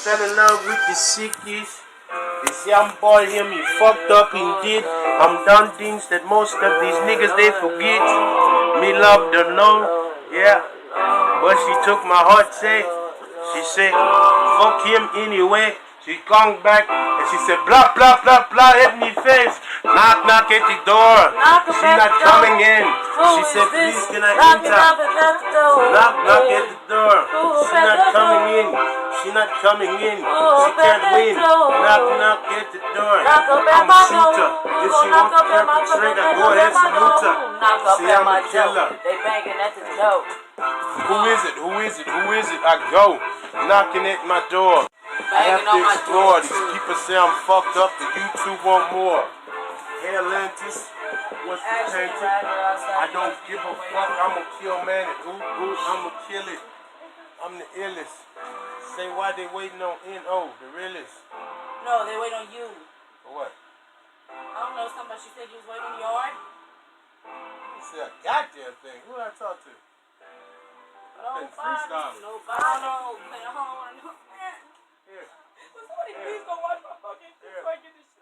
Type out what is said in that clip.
fell in love with the sickies. This young boy him, he fucked up indeed. I'm done things that most of these niggas they forget. Me love the know, yeah. But she took my heart, say. She said, fuck him anyway. She come back and she said, blah, blah, blah, blah, hit me face. Knock, knock at the door. She not coming in. She said, please can I enter? Knock, knock at the door. She not coming in. She not coming in. She can't win. Knock, knock at the door. I'm a shooter. If she wants to perpetrate, go ahead, salute her. See, I'm a killer. They banging at the door. Who is it? Who is it? Who is it? I go knocking at my door. I have to explore. These people say I'm fucked up. The YouTube want more. Hey Atlantis, what's the attention? I don't give a fuck. I'ma kill man. I'ma kill it. I'm the illest. Say why they waiting on N.O. the realest. No, they wait on you. For what? I don't know. Somebody, she said you was waiting in the yard. You said a goddamn thing. Who did I talk to? Nobody. Here. Here. Somebody please go watch my fucking shit so I get this shit.